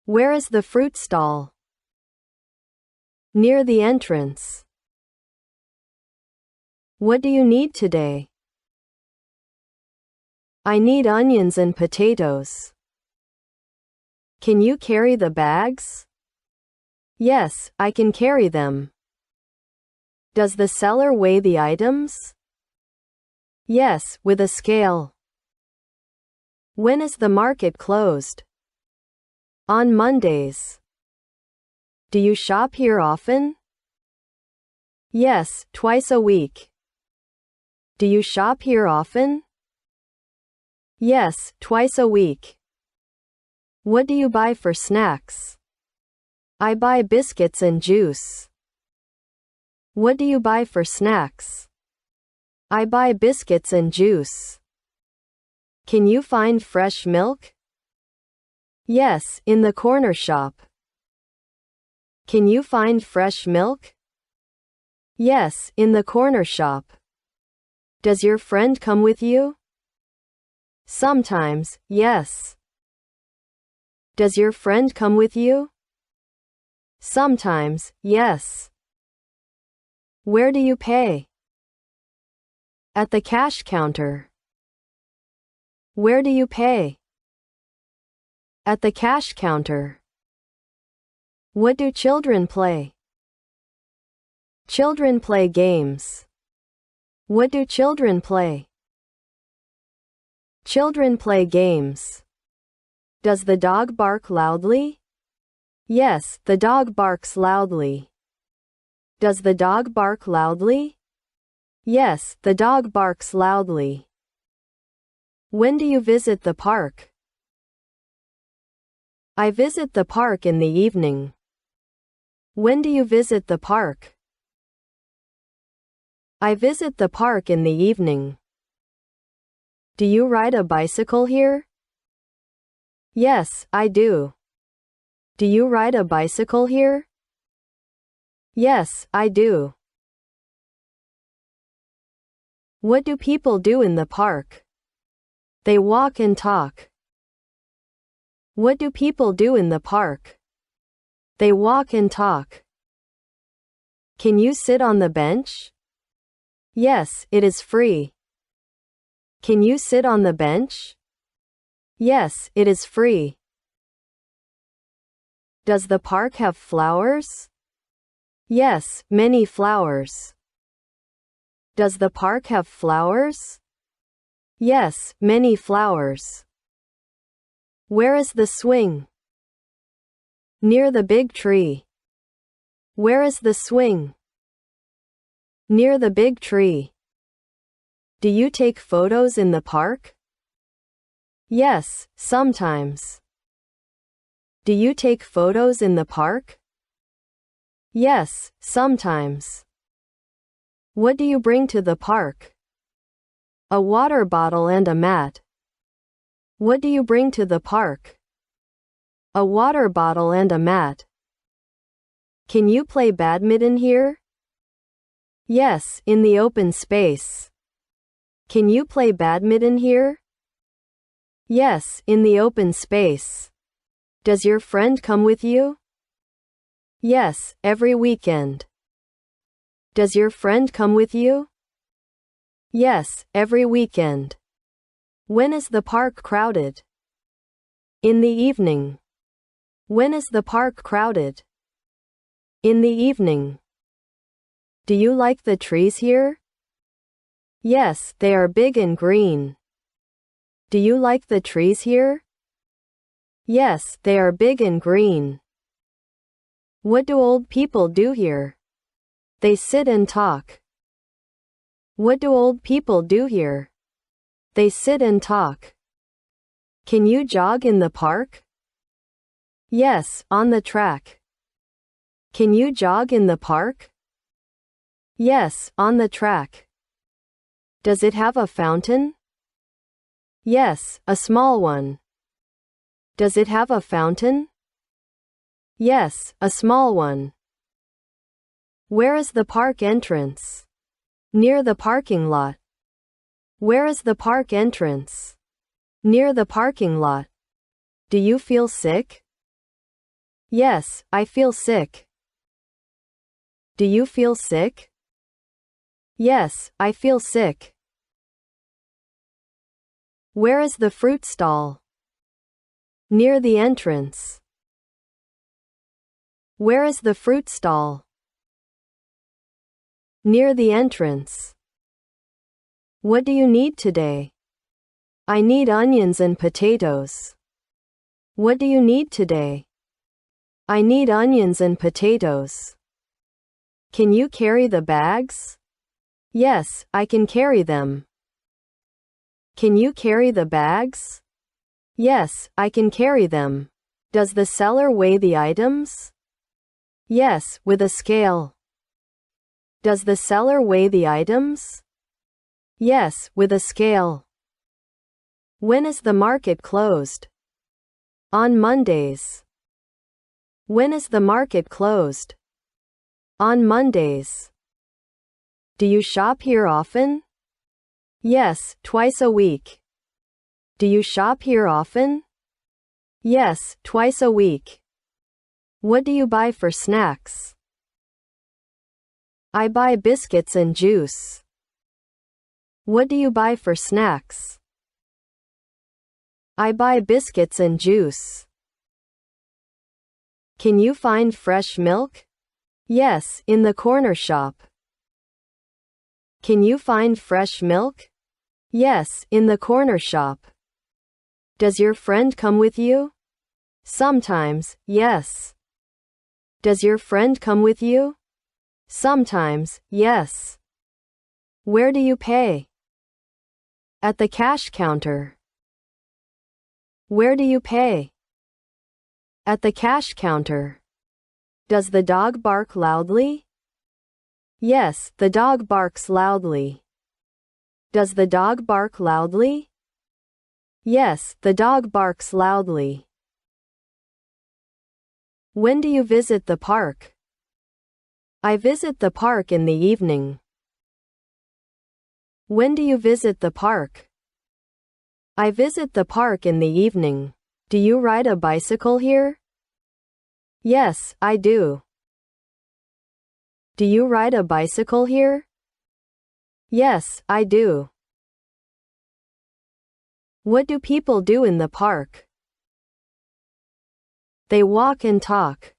Where is the fruit stall? Near the entrance. What do you need today? I need onions and potatoes. Can you carry the bags? Yes, I can carry them. Does the seller weigh the items? Yes, with a scale. When is the market closed? On Mondays. Do you shop here often? Yes, twice a week. Do you shop here often? Yes, twice a week. What do you buy for snacks? I buy biscuits and juice. What do you buy for snacks? I buy biscuits and juice. Can you find fresh milk? Yes, in the corner shop. Can you find fresh milk? Yes, in the corner shop. Does your friend come with you? Sometimes, yes. Does your friend come with you? Sometimes, yes. Where do you pay? At the cash counter. Where do you pay? At the cash counter. What do children play? Children play games. What do children play? Children play games. Does the dog bark loudly? Yes, the dog barks loudly. Does the dog bark loudly? Yes, the dog barks loudly. When do you visit the park? I visit the park in the evening. When do you visit the park? I visit the park in the evening. Do you ride a bicycle here? Yes, I do. Do you ride a bicycle here? Yes, I do. What do people do in the park? They walk and talk. What do people do in the park? They walk and talk. Can you sit on the bench? Yes, it is free. Can you sit on the bench? Yes, it is free. Does the park have flowers? Yes, many flowers. Does the park have flowers? Yes, many flowers. Where is the swing? Near the big tree. Where is the swing? Near the big tree. Do you take photos in the park? Yes, sometimes. Do you take photos in the park? Yes, sometimes. What do you bring to the park? A water bottle and a mat. What do you bring to the park? A water bottle and a mat. Can you play badminton here? Yes, in the open space. Can you play badminton here? Yes, in the open space. Does your friend come with you? Yes, every weekend. Does your friend come with you? Yes, every weekend. When is the park crowded? In the evening. When is the park crowded? In the evening. Do you like the trees here? Yes, they are big and green. Do you like the trees here? Yes, they are big and green. What do old people do here? They sit and talk. What do old people do here? They sit and talk. Can you jog in the park? Yes, on the track. Can you jog in the park? Yes, on the track. Does it have a fountain? Yes, a small one. Does it have a fountain? Yes, a small one. Where is the park entrance? Near the parking lot. Where is the park entrance? Near the parking lot. Do you feel sick? Yes, I feel sick. Do you feel sick? Yes, I feel sick. Where is the fruit stall? Near the entrance. Where is the fruit stall? Near the entrance. What do you need today? I need onions and potatoes. What do you need today? I need onions and potatoes. Can you carry the bags? Yes, I can carry them. Can you carry the bags? Yes, I can carry them. Does the seller weigh the items? Yes, with a scale. Does the seller weigh the items? Yes, with a scale. When is the market closed? On Mondays. When is the market closed? On Mondays. Do you shop here often? Yes, twice a week. Do you shop here often? Yes, twice a week. What do you buy for snacks? I buy biscuits and juice. What do you buy for snacks? I buy biscuits and juice. Can you find fresh milk? Yes, in the corner shop. Can you find fresh milk? Yes, in the corner shop. Does your friend come with you? Sometimes, yes. Does your friend come with you? Sometimes, yes. Where do you pay? At the cash counter. Where do you pay? At the cash counter. Does the dog bark loudly? Yes, the dog barks loudly. Does the dog bark loudly? Yes, the dog barks loudly. When do you visit the park? I visit the park in the evening. When do you visit the park? I visit the park in the evening. Do you ride a bicycle here? Yes, I do. Do you ride a bicycle here? Yes, I do. What do people do in the park? They walk and talk.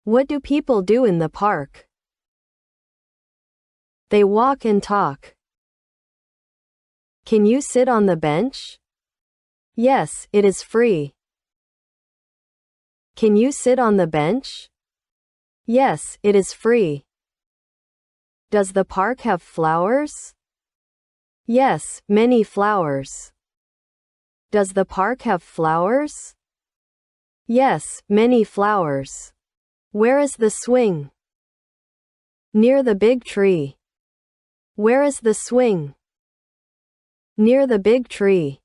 What do people do in the park? They walk and talk. Can you sit on the bench? Yes, it is free. Can you sit on the bench? Yes, it is free. Does the park have flowers? Yes, many flowers. Does the park have flowers? Yes, many flowers. Where is the swing? Near the big tree. Where is the swing? Near the big tree.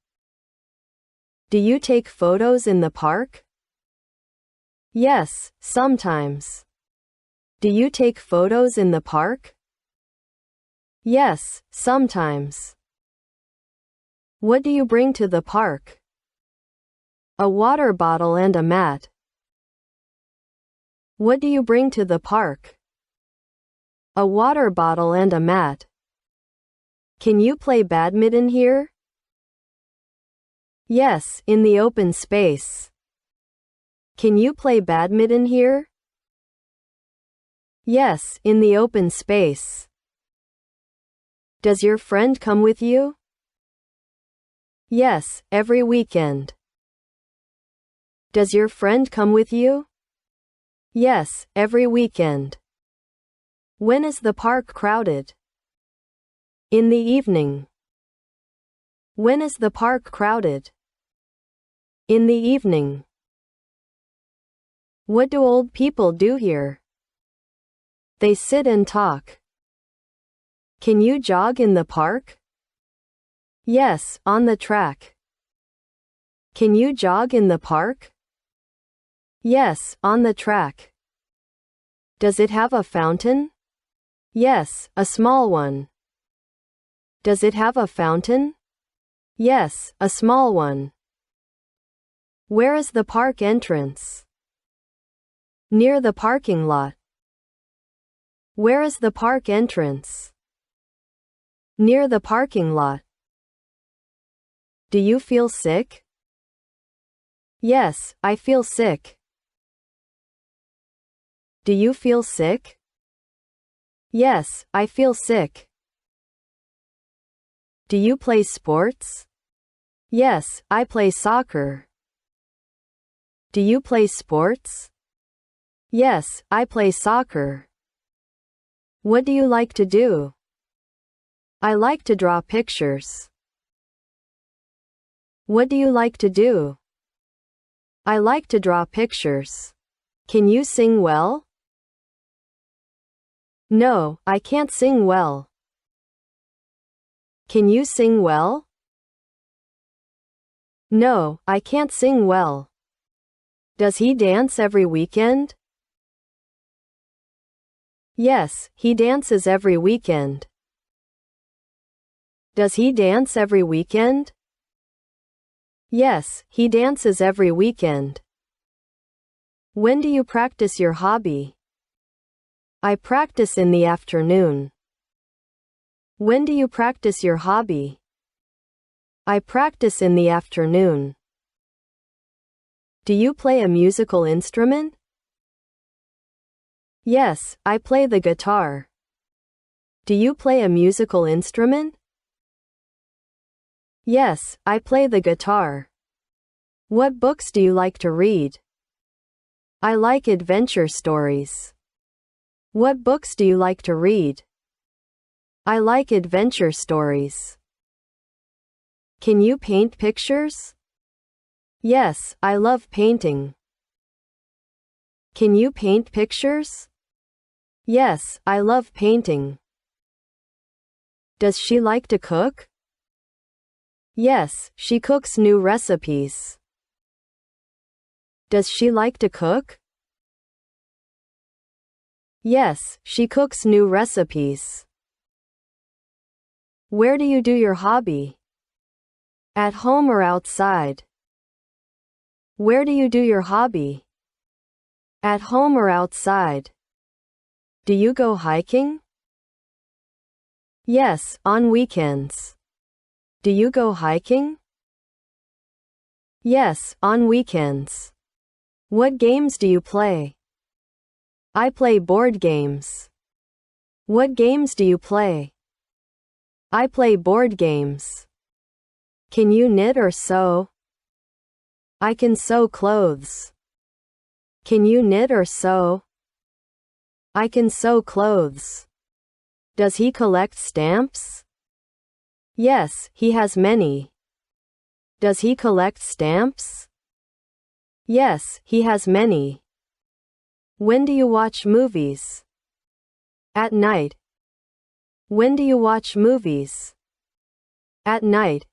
Do you take photos in the park? Yes, sometimes. Do you take photos in the park? Yes, sometimes. What do you bring to the park? A water bottle and a mat. What do you bring to the park? A water bottle and a mat. Can you play badminton here? Yes, in the open space. Can you play badminton here? Yes, in the open space. Does your friend come with you? Yes, every weekend. Does your friend come with you? Yes, every weekend. When is the park crowded? In the evening. When is the park crowded? In the evening. What do old people do here? They sit and talk. Can you jog in the park? Yes, on the track. Can you jog in the park? Yes, on the track. Does it have a fountain? Yes, a small one. Does it have a fountain? Yes, a small one. Where is the park entrance? Near the parking lot. Where is the park entrance? Near the parking lot. Do you feel sick? Yes, I feel sick. Do you feel sick? Yes, I feel sick. Do you play sports? Yes, I play soccer. Do you play sports? Yes, I play soccer. What do you like to do? I like to draw pictures. What do you like to do? I like to draw pictures. Can you sing well? No, I can't sing well. Can you sing well? No, I can't sing well. Does he dance every weekend? Yes, he dances every weekend. Does he dance every weekend? Yes, he dances every weekend. When do you practice your hobby? I practice in the afternoon. When do you practice your hobby? I practice in the afternoon. Do you play a musical instrument? Yes, I play the guitar. Do you play a musical instrument? Yes, I play the guitar. What books do you like to read? I like adventure stories. What books do you like to read? I like adventure stories. Can you paint pictures? Yes, I love painting. Can you paint pictures? Yes, I love painting. Does she like to cook? Yes, she cooks new recipes. Does she like to cook? Yes, she cooks new recipes. Where do you do your hobby? At home or outside? Where do you do your hobby? At home or outside? Do you go hiking? Yes, on weekends. Do you go hiking? Yes, on weekends. What games do you play? I play board games. What games do you play? I play board games. Can you knit or sew? I can sew clothes. Can you knit or sew? I can sew clothes. Does he collect stamps? Yes, he has many. Does he collect stamps? Yes, he has many. When do you watch movies? At night. When do you watch movies? At night.